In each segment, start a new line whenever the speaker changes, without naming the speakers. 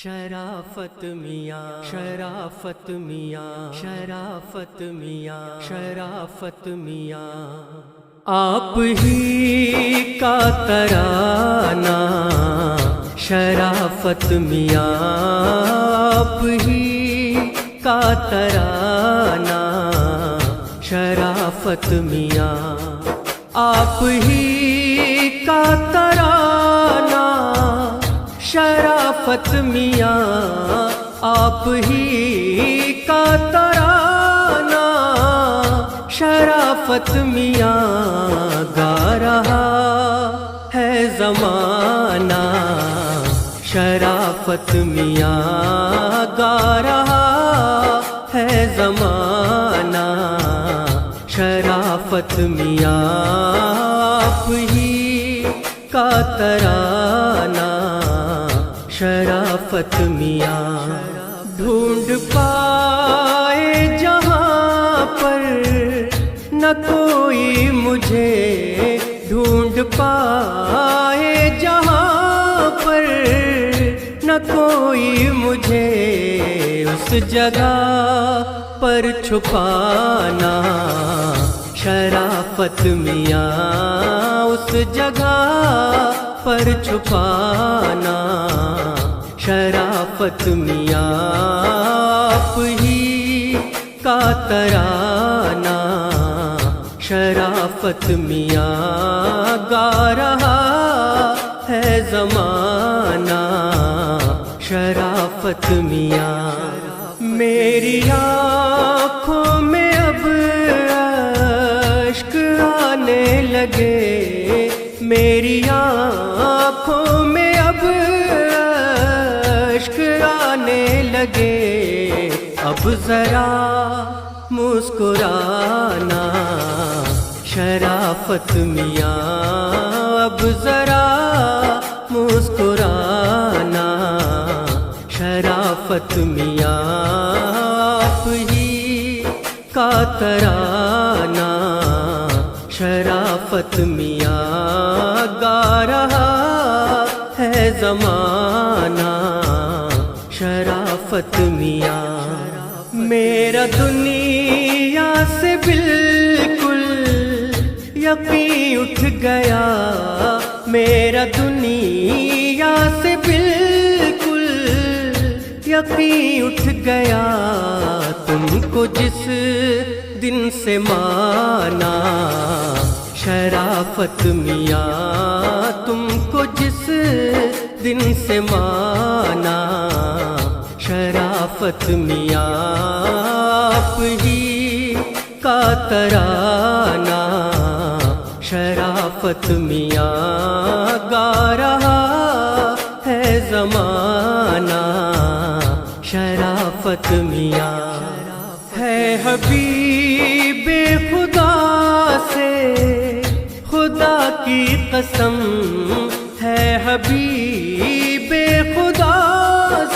شرافت میاں، شرافت میاں، شرافت میاں، شرافت میاں، آپ ہی کا ترانہ شرافت میاں، آپ ہی کا ترانہ شرافت میاں، آپ ہی کا ترانہ شرافت میاں، آپ ہی کا ترانہ شرافت میاں، گا رہا ہے زمانہ شرافت میاں، گا رہا ہے زمانہ شرافت میاں، آپ ہی کا ترانہ شرافت میاں، ڈھونڈ پائے جہاں پر نہ کوئی مجھے، ڈھونڈ پائے جہاں پر نہ کوئی مجھے، اس جگہ پر چھپانا شرافت میاں، اس جگہ پر چھپانا شرافت میاں، آپ ہی کا ترانہ شرافت میاں، گا رہا ہے زمانہ شرافت میاں، میری آنکھوں میں اب اشک آنے لگے، میری آنکھوں میں اب اشک آنے لگے، اب ذرا مسکرانا شرافت میاں، اب ذرا مسکرانا شرافت میاں، آپ ہی کا ترانہ شرافت میاں، گا رہا ہے زمانہ شرافت میاں، میرا دنیا سے بالکل یقین اٹھ گیا، میرا دنیا سے بالکل یقین اٹھ گیا، تم کو جس دن سے مانا شرافت میاں، تم کو جس دن سے مانا شرافت میاں، آپ ہی کا ترانہ شرافت میاں، گا رہا ہے زمانہ شرافت میاں، ہے حبیب خدا سے خدا کی قسم، ہے حبیب خدا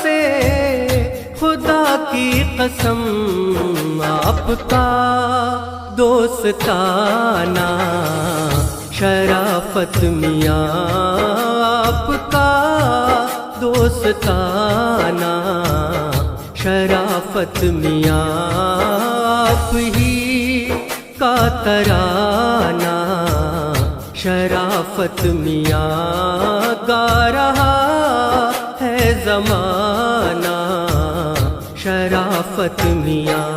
سے خدا کی قسم، آپ کا دوستانہ شرافت میاں، آپ کا دوستانہ شرافت میاں، آپ ہی کا ترانہ شرافت میاں، گا رہا ہے زمانہ شرافت میاں،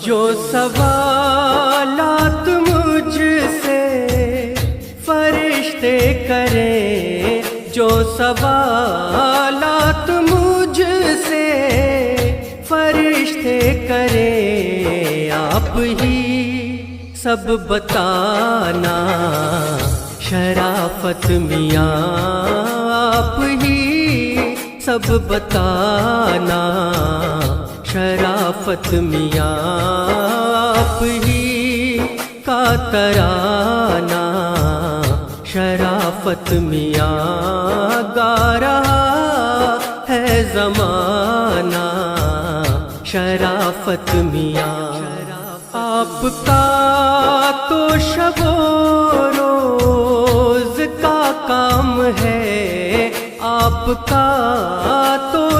جو سوالات مجھ سے فرشتے کریں، جو سوالات مجھ سے فرشتے کریں، آپ ہی سب بتانا شرافت میاں، آپ ہی سب بتانا شرافت میاں، آپ ہی کا ترانہ شرافت میاں، گا رہا ہے زمانہ شرافت میاں، آپ کا تو شب و روز کا کام ہے، آپ کا تو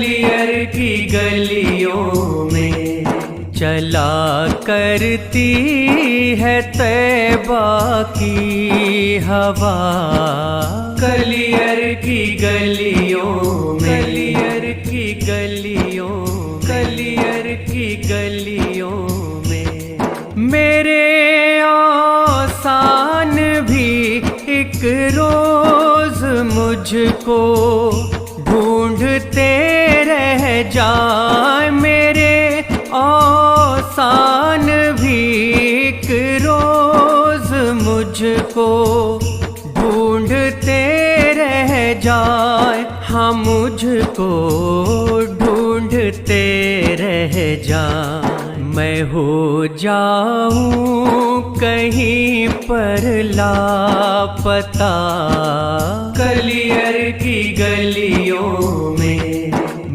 کلیئر کی گلیوں میں چلا کرتی ہے طیبہ کی ہوا، کلیئر کی گلیوں میں، کلیئر کی گلیوں، کلیئر کی گلیوں میں میرے آسان بھی ایک روز مجھ کو ڈھونڈتے رہ جائیں، میرے آسان بھی ایک روز مجھ کو ڈھونڈتے رہ جائیں، ہاں مجھ کو ڈھونڈتے رہ جائیں، میں ہو جاؤں کہیں پر لاپتہ، کلیئر کی گلیوں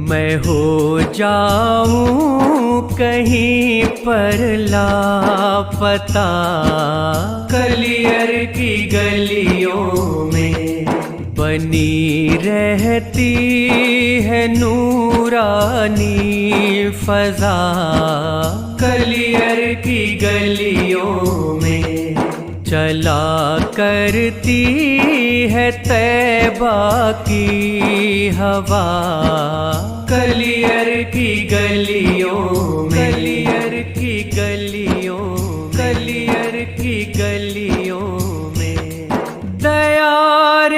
میں ہو جاؤں کہیں پر لاپتہ، کلیئر کی گلیوں میں بنی رہتی ہے نورانی فضا، کلیئر کی گلیوں میں چلا کرتی ہے طیبہ کی ہوا، کلیئر کی گلیوں میں، کلیئر کی گلیوں، کلیئر کی گلیوں میں دیار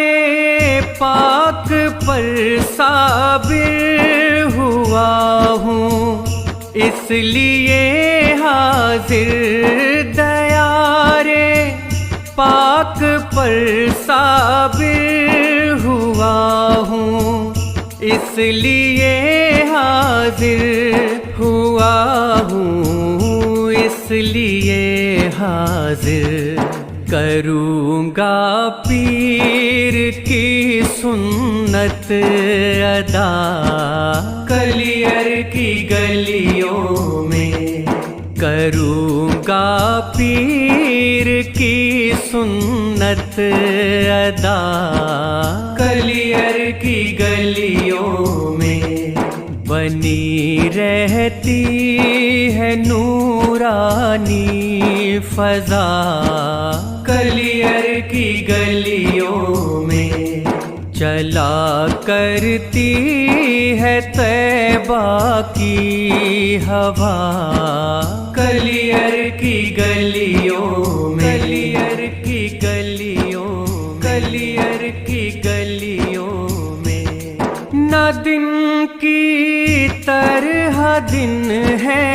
پاک پر صابر ہوا ہوں، اس لیے حاضر دیار پاک پر صابر ہوا ہوں، اس لیے حاضر ہوا ہوں، اس لیے حاضر کروں گا پیر کی سنت ادا، کلیئر کی گلیوں میں کروں گا پیر کی سنت ادا، کلیئر کی گلیوں میں بنی رہتی ہے نورانی فضا، کلیئر کی گلیوں میں چلا کرتی ہے طیبہ کی ہوا، کلیئر کی گلیوں میں، کلیئر کی گلیوں، کلیئر کی گلیوں میں نہ دن کی طرح دن ہے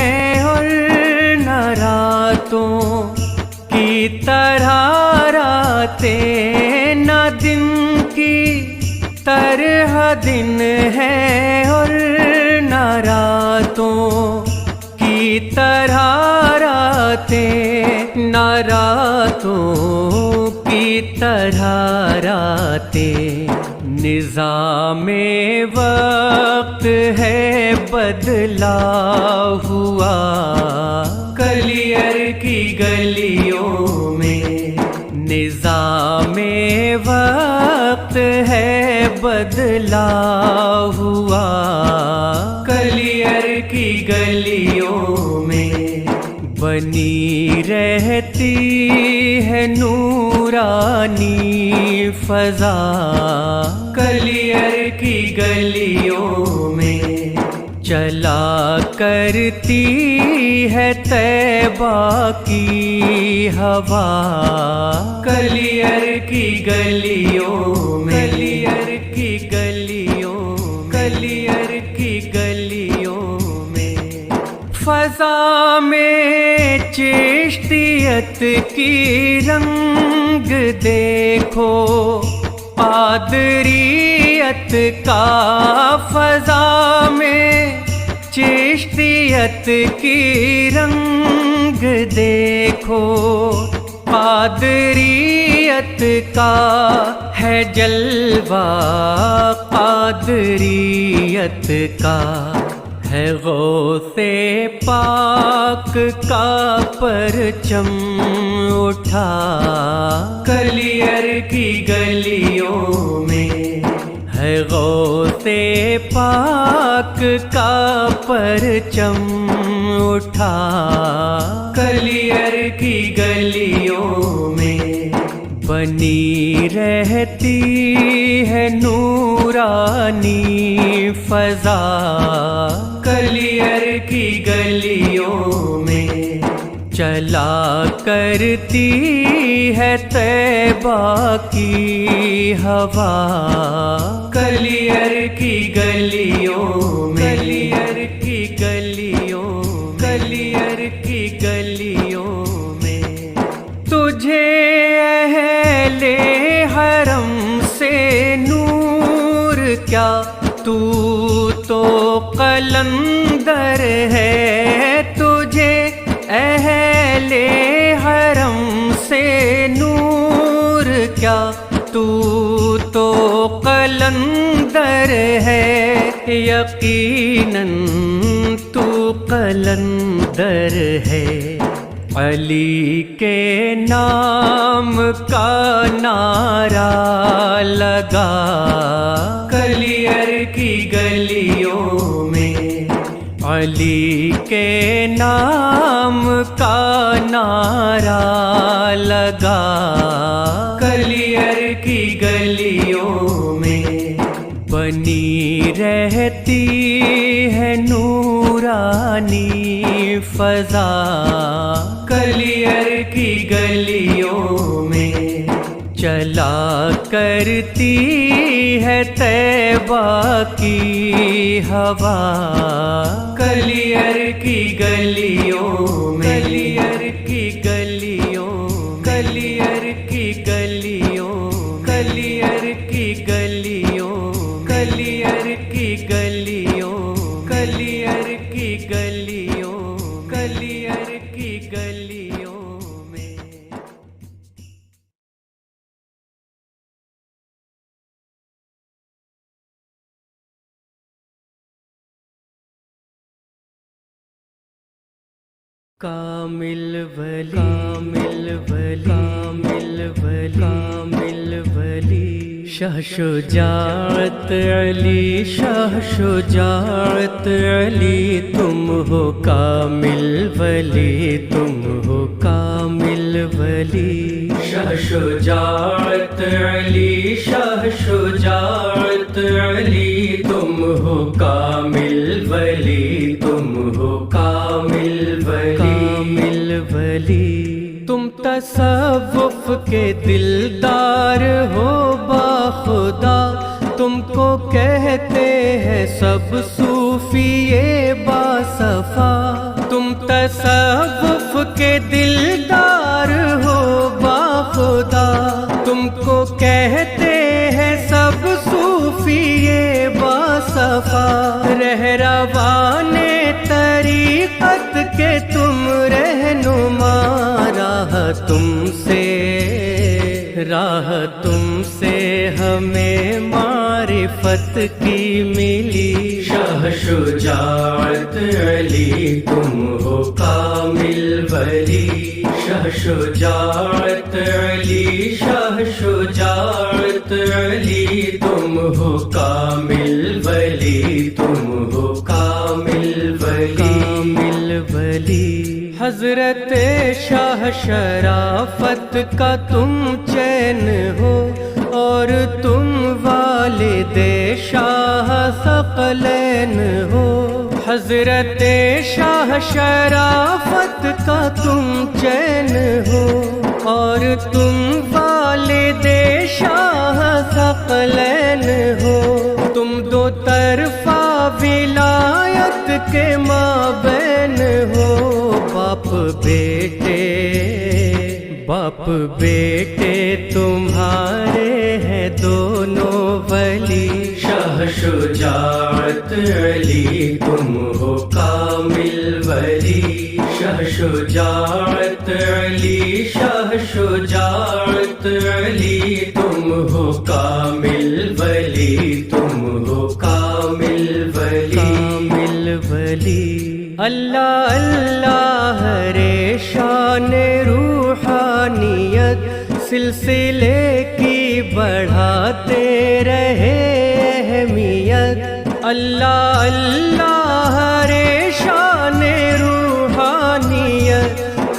اور نہ راتوں کی طرح راتیں، نہ دن کی طرح دن ہے اور نہ راتوں کی طرح راتیں، نہ راتوں کی طرح راتیں، نظام وقت ہے بدلا ہوا، کلیئر کی گلیوں میں نظام وقت ہے بدلا ہوا، کلیئر کی گلیوں میں بنی رہتی ہے نورانی فضا، کلیئر کی گلیوں میں چلا کرتی ہے طیبہ کی ہوا، کلیئر کی گلیوں میں، کلیئر کی گلیوں، کلیئر کی گلیوں میں فضا میں چشتیت کی رنگ دیکھو، قادریت کا فضا میں چشتیت کی رنگ دیکھو، قادریت کا ہے جلوہ، قادریت کا ہے غوث پاک کا پرچم اٹھا، کلیئر کی گلیوں میں ہے غوث پاک کا پرچم اٹھا کلیئر کی گلیوں میں بنی رہتی ہے نورانی فضا، کلیئر کی گلیوں میں چلا کرتی ہے طیبہ کی ہوا، کلیئر کی گلیوں میں، کلیئر کی گلیوں، کلیئر کی گلیوں میں تجھے اہل حرم سے نور کیا، تو قلندر ہے، تجھے اہل حرم سے نور کیا، تو قلندر ہے، یقیناً تو قلندر ہے۔ علی کے نام کا نعرہ لگا کلیئر کی گلیوں میں، علی کے نام کا نعرہ لگا کلیئر کی گلیوں میں بنی رہتی ہے نورانی فضا، کلیئر کی گلیوں میں چلا کرتی ہے طیبہ کی ہوا، کلیئر کی گلیوں میں، کلیئر کی گلیوں، کلیئر کی گلیوں، کلیئر کی گلیوں، کلیئر کی گلیوں، کلیئر کی گلیوں، کلیئر کی گلیوں میں۔ کامل ولی، کامل ولی، کامل ولی، کامل ولی، شاہ شجاعت علی، شاہ شجاعت علی، تم ہو کامل ولی، تم ہو کامل ولی، شاہ شجاعت علی، شاہ شجاعت علی، تم ہو کامل ولی، تم ہو کامل ولی، کامل ولی، تم تصوف کے دلدار ہو باخدا، تم کو کہتے ہیں سب صوفیے باصفا، تم تصوف کے دلدار ہو باخدا، تم کو کہتے ہیں سب صوفیے باصفا، رہروان طریقت کے تم رہنما، راہ تم سے ہمیں معرفت کی ملی، شاہ شجاعت علی، تم ہو کامل ولی، شاہ شجاعت علی، شاہ شجاعت علی، تم ہو کامل ولی، تم ہو کامل ولی، کامل ولی، حضرت شاہ شرافت کا تم چین ہو، اور تم والد شاہ ثقلین ہو، حضرت شاہ شرافت کا تم چین ہو، اور تم والد شاہ ثقلین ہو، تم دو طرفہ ولایت کے مابین ہو، باپ بیٹے تمہارے ہیں دونوں ولی، شاہ شجاعت علی، تم ہو کامل ولی، شاہ شجاعت علی، شاہ شجاعت علی، تم ہو کامل ولی، تم ہو کامل ولی، کامل ولی، اللہ اللہ رے شان روحانیت سلسلے کی بڑھاتے رہے اہمیت، اللہ اللہ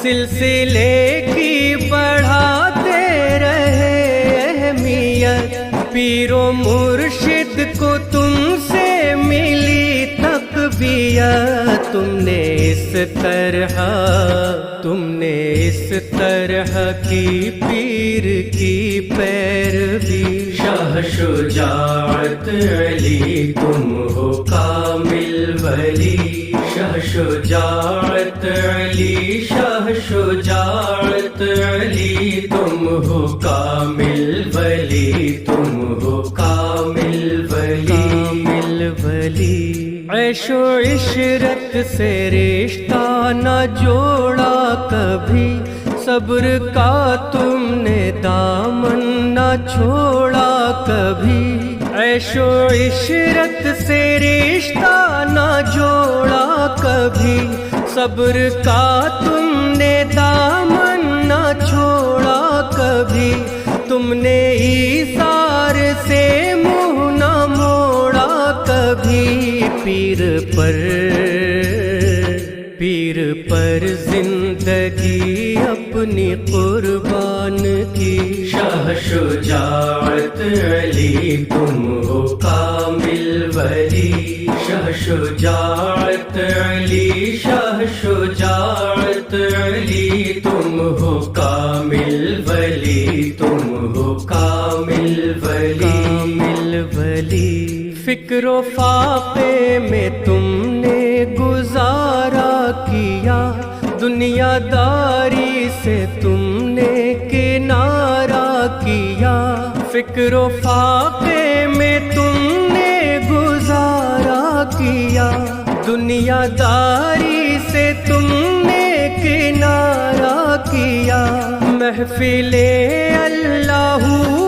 سلسلے کی بڑھاتے رہے اہمیت، پیر و مرشد کو تم سے ملی تقویت، تم نے اس طرح کی پیر کی پیروی، شاہ شجاعت علی تم ہو کامل ولی، شاہ شجاعت علی، شاہ شجاعت علی تم ہو کامل ولی، تم ہو کامل ولی، کامل ولی۔ عیش و عشرت سے رشتہ نہ جوڑا کبھی، صبر کا تم نے دامن نہ چھوڑا کبھی، عیش و عشرت سے رشتہ نہ جوڑا کبھی، صبر کا تم نے دامن نہ چھوڑا کبھی، تم نے ایثار سے منہ نہ موڑا کبھی، پیر پر زندگی اپنی قربان کی، شاہ شجاعت علی تم ہو کامل ولی، شاہ شجاعت علی، شاہ شجاعت علی تم ہو کامل ولی، تم ہو کامل ولی، کامل ولی۔ فکر و فاقے میں تم نے گزارا کیا، دنیا داری سے تم نے کنارہ کیا، فکر و فاقے میں تم نے گزارا کیا، دنیا داری سے تم نے کنارہ کیا، محفل اللہ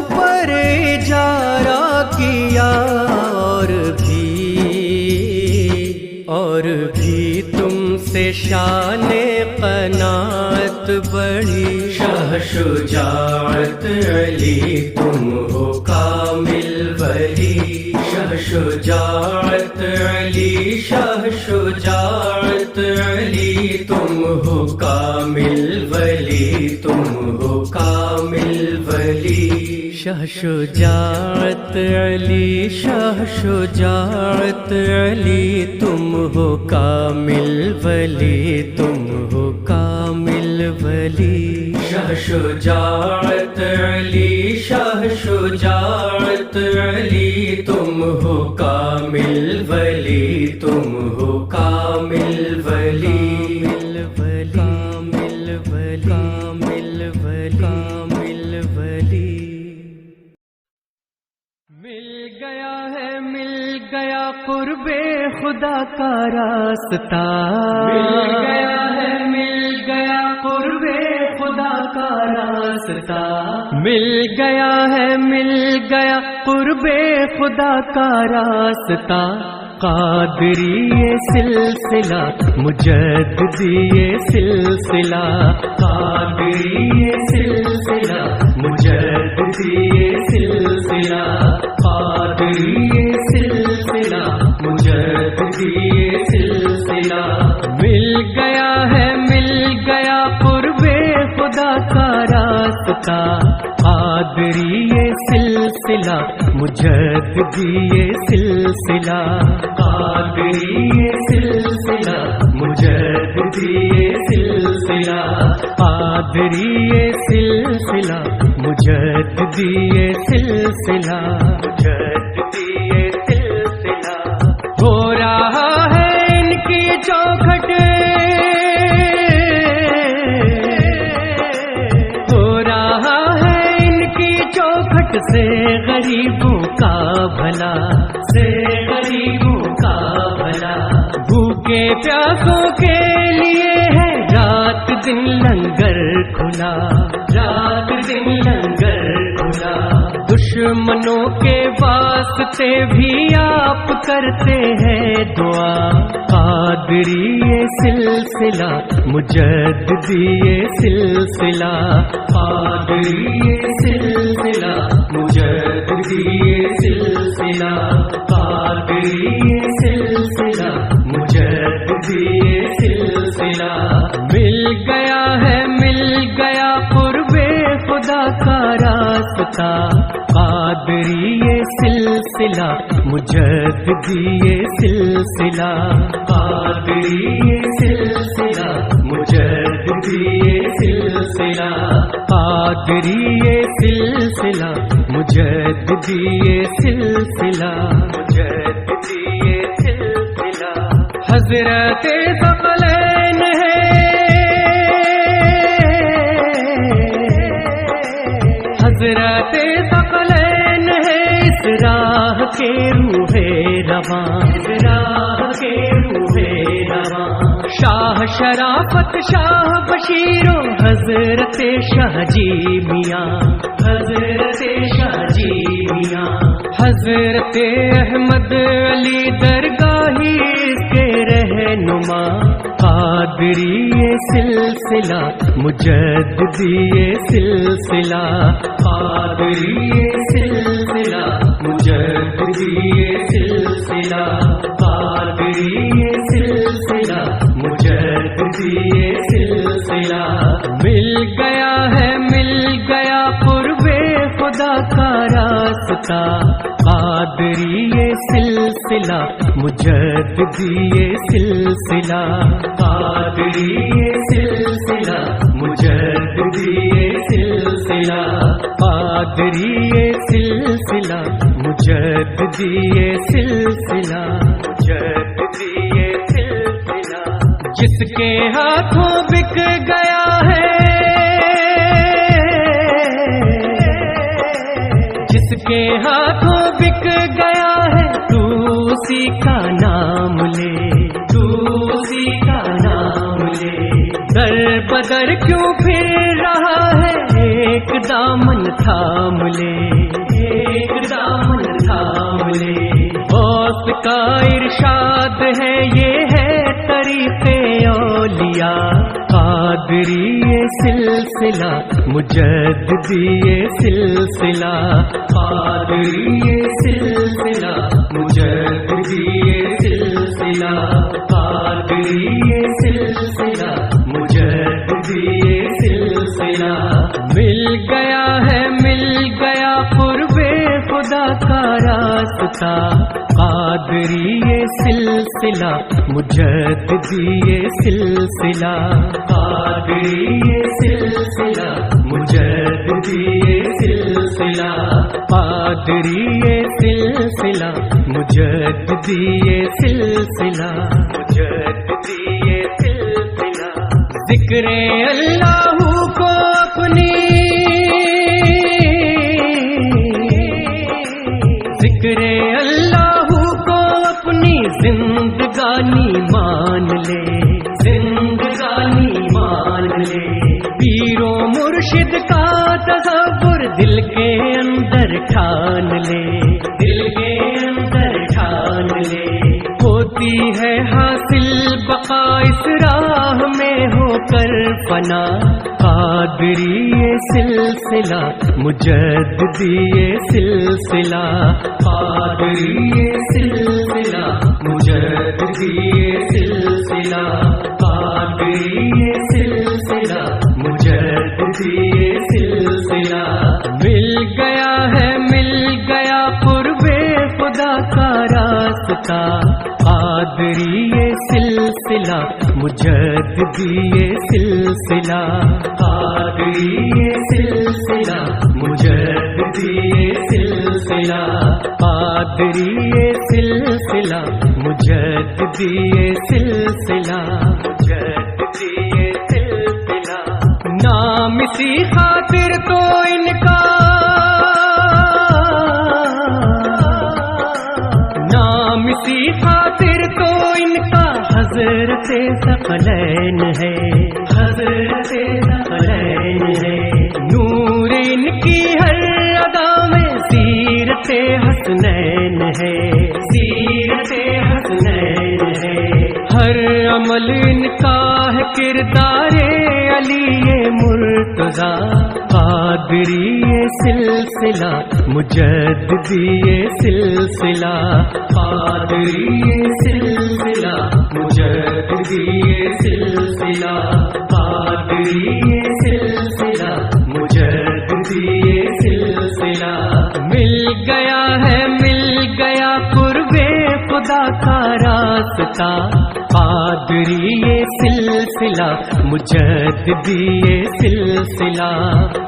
پر اجارہ کیا، اور بھی تم سے شان قناعت بڑھی، شاہ شجاعت علی تم ہو کامل ولی، شاہ شجاعت علی، شاہ شجاعت علی تم ہو کامل ولی، تم ہو کامل ولی، شاہ شجاعت علی، شاہ شجاعت علی تم ہو کامل ولی، تم ہو کامل ولی، شاہ شجاعت علی، شاہ شجاعت علی تم ہو کامل ولی، تم ہو کامل ولی، کامل ولی، کامل ولی، کامل ولی۔ مل گیا قرب خدا کا راستہ، مل گیا قرب خدا کا راستہ، مل گیا قرب خدا کا راستہ، قادری یہ سلسلہ مجددی یہ سلسلہ، قادری یہ سلسلہ مجددی یہ سلسلہ، قادری یہ سلسلہ مجددی یہ سلسلہ، مل گیا قرب خدا کا راستہ، قادری یہ سلسلہ مجددی یہ سلسلہ، قادری یہ سلسلہ مجددی یہ سلسلہ، قادری یہ سلسلہ مجددی یہ سلسلہ، مجددی یہ سلسلہ، ہو رہا ہے ان کی چوکھٹ، ہو رہا ہے ان کی چوکھٹ سے غریبوں کا بھلا، سے غریبوں کا بھلا، بھوکے پیاسوں کے لیے ہے رات دن لنگر کھلا، رات دن لنگر کھلا، دشمنوں کے واسطے بھی آپ کرتے ہیں دعا، قادری یہ سلسلہ مجددی یہ سلسلہ، قادری یہ سلسلہ مجددی یہ سلسلہ، قادری یہ سلسلہ مجددی یہ سلسلہ، مل گیا ہے راستہ، قادری یہ سلسلہ مجددی یہ سلسلہ، قادری یہ سلسلہ مجددی یہ سلسلہ، قادری یہ سلسلہ مجددی یہ سلسلہ، مجددی یہ سلسلہ۔ حضرت ثقلین ہے، حضرت ثقلین ہے، اس راہ کے روح رواں، اس راہ کے روح رواں۔ شاہ شرافت شاہ بشیر و حضرت شاہ جی میاں، حضرت شاہ جی میاں، حضرت احمد علی درگاہی اس کے رہنما، قادری یہ سلسلہ مجددی یہ سلسلہ، قادری یہ سلسلہ مجددی یہ سلسلہ، قادری یہ سلسلہ مجددی یہ سلسلہ۔ مل گیا ہے، مل گیا قرب خدا کا راستہ، قادری یہ سلسلہ مجددی یہ سلسلہ، قادری یہ سلسلہ مجددی یہ سلسلہ، قادری یہ سلسلہ مجددی یہ سلسلہ، مجددی یہ سلسلہ۔ جس کے ہاتھوں بک گیا ہے، جس کے ہاتھوں بک گیا ہے، تو اسی کا نام لے، تو اسی کا نام لے۔ در بدر کیوں پھر رہا ہے، ایک دامن تھام لے، ایک دامن تھام لے۔ غوث کا ارشاد ہے، یہ ہے طریق اولیاء، قادری یہ سلسلہ مجددی یہ سلسلہ، قادری یہ سلسلہ مجددی یہ سلسلہ، قادری یہ سلسلہ مجددی یہ سلسلہ۔ مل گیا ہے، مل گیا قرب خدا کا راستہ، قادری یہ سلسلہ مجددی یہ سلسلہ، قادری یہ سلسلہ مجددی یہ سلسلہ، قادری یہ سلسلہ مجددی یہ سلسلہ، مجددی یہ سلسلہ۔ ذکر اللہ کو اپنی، ذکر اللہ کو اپنی زندگانی مان لے، زندگانی مان لے۔ پیر و مرشد کا تصور دل کے اندر ٹھان لے، دل کے اندر ٹھان لے۔ ہوتی ہے حاصل بقا اس راہ میں ہو کر فنا، قادری یہ سلسلہ مجددی یہ سلسلہ، قادری یہ سلسلہ مجددی یہ سلسلہ، قادری یہ سلسلہ مجددی یہ سلسلہ۔ مل گیا ہے، مل گیا قرب خدا کا راستہ، قادری یہ سلسلہ مجددی یہ سلسلہ، قادری یہ سلسلہ مجددی یہ سلسلہ، قادری یہ سلسلہ مجددی یہ سلسلہ، مجددی یہ سلسلہ۔ نام اسی خاطر تو ان کا، نام اسی خاطر تو ان کا حضرت ثقلین ہے، حضرت ثقلین ہے۔ نور ان کی ہر ادا میں سیرت حسنین ہے، سیرت حسنین ہے۔ ہر عمل ان کا ہے کردار علی مرتضیٰ، قادری یہ سلسلہ مجددی یہ سلسلہ، قادری یہ سلسلہ مجددی یہ سلسلہ، قادری یہ سلسلہ مجددی یہ سلسلہ۔ چلتا قادری یہ سلسلہ مجددی یہ سلسلہ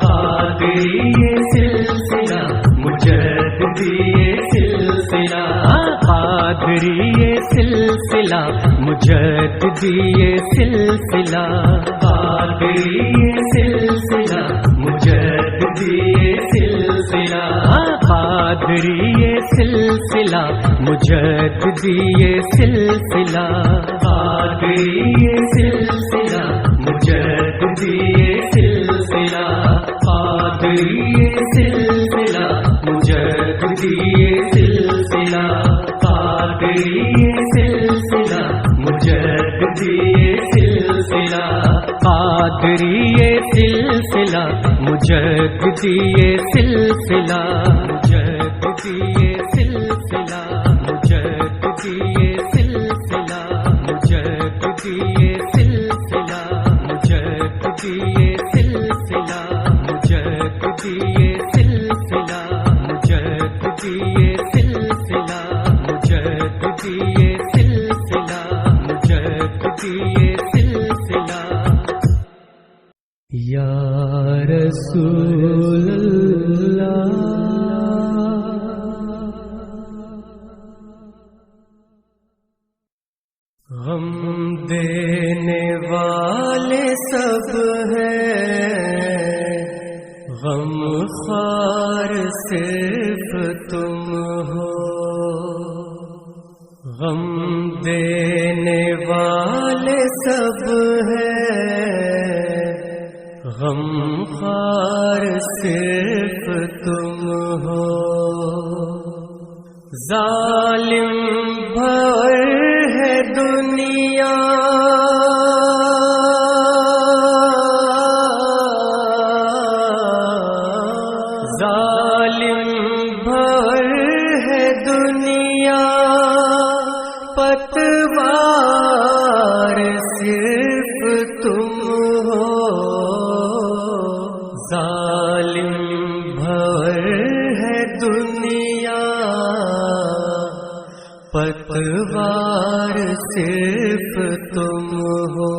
قادری یہ سلسلہ مجددی یہ سلسلہ قادری یہ سلسلہ مجددی یہ سلسلہ قادری یہ سلسلہ مجددی یہ سلسلہ قادری یہ سلسلہ مجددی یہ سلسلہ قادری یہ سلسلہ مجددی یہ سلسلہ قادری یہ سلسلہ مجددی یہ سلسلہ قادری یہ سلسلہ مجددی یہ سلسلہ قادری یہ سلسلہ مجددی یہ سلسلہ مجددی یہ سلسلہ مجددی یہ سلسلہ مجددی یہ سلسلہ مجددی یہ سلسلہ مجددی یہ سلسلہ مجددی یہ سلسلہ مجددی یہ سلسلہ مجددی یہ سلسلہ یا رسول اللہ غم دینے والے سب ہیں غم خوار صرف تم ہو غم دینے والے سب ہیں غم خوار صرف تم ہو ظالم بھر ہے دنیا ظالم بھر ہے دنیا پتوار صرف تم ہو ظالم بھر ہے دنیا پتوار صرف تم ہو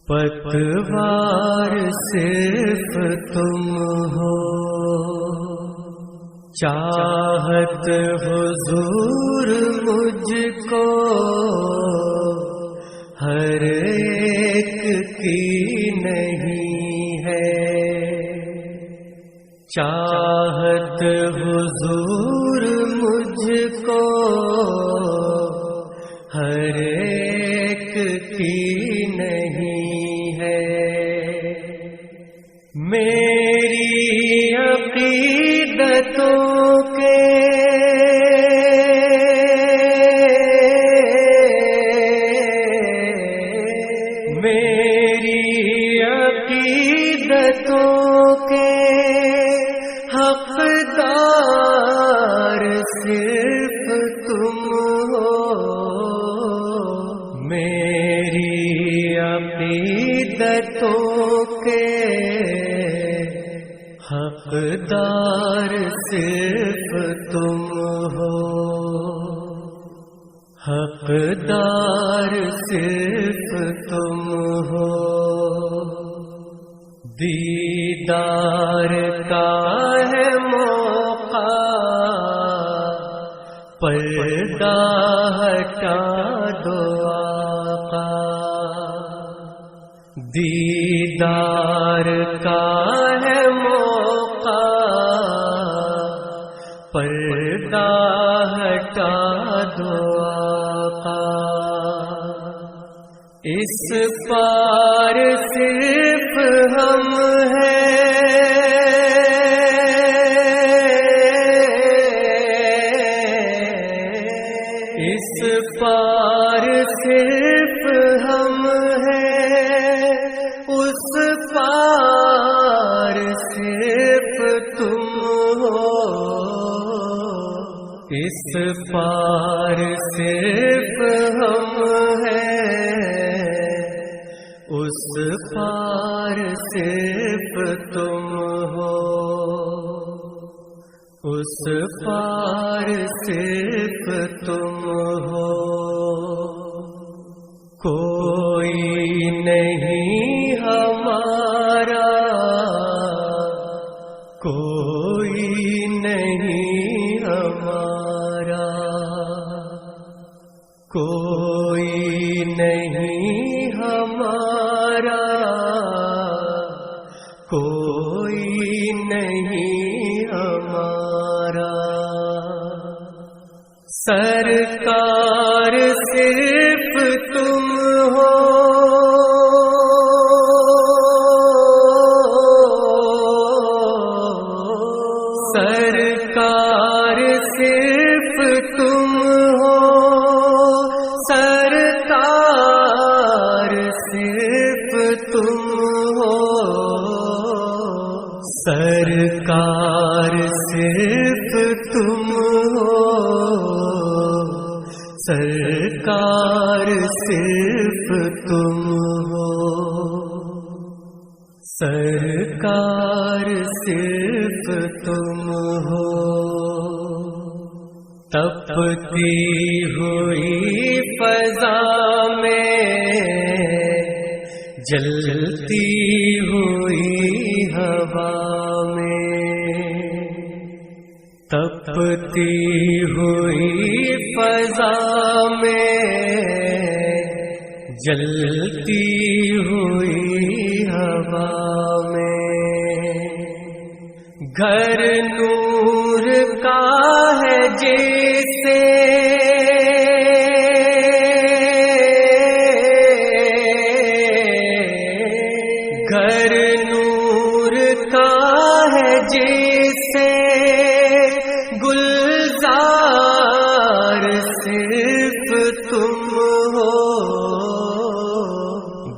پتوار صرف تم ہو چاہت حضور مجھ کو ہر ایک کی نہیں ہے چاہت حضور مجھ کو ہر ایک کی نہیں ہے میری عقیدتوں کے میری عقیدتوں کے حقدار صرف تم ہو میری عقیدتوں کے حقدار صرف تم ہو حقدار صرف تم ہو دیدار کا ہے موقع پردہ ہٹا دو آقا دیدار کا ہے موقع پردہ ہٹا دو آقا اس پار صرف ہم ہیں اس پار صرف ہم ہیں اس پار صرف تم ہو اس پار صرف ہم ہیں اس پار صرف تم ہو اس پار صرف تم ہو کوئی نہیں ہمارا، کوئی نہیں ہمارا، کوئی نہیں ہمارا، کوئی نہیں ہمارا، سرکار صرف تم ہو، سرکار صرف تم ہو، سرکار صرف تم ہو، سرکار صرف تم ہو، سرکار صرف تم ہو، سرکار صرف تم ہو، تپتی ہوئی فضا میں، جلتی ہوئی ہوا میں، تپتی ہوئی فضا میں، جلتی ہوئی ہوا میں، گھر نور کا ہے جیسے، گھر نور کا ہے جیسے، گلزار صرف تم ہو،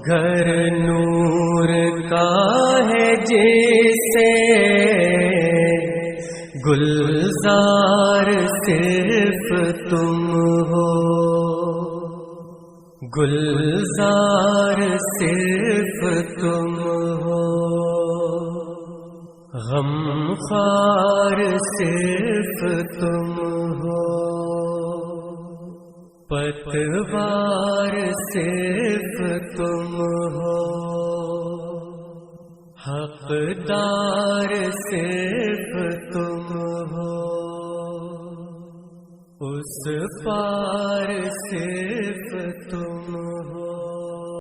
گھر نور کا ہے جیسے، گلزار صرف تم ہو، گلزار صرف تم ہو، غمخوار صرف تم ہو، پتوار صرف تم ہو، حقدار صرف تم ہو، اس پار صرف تم ہو۔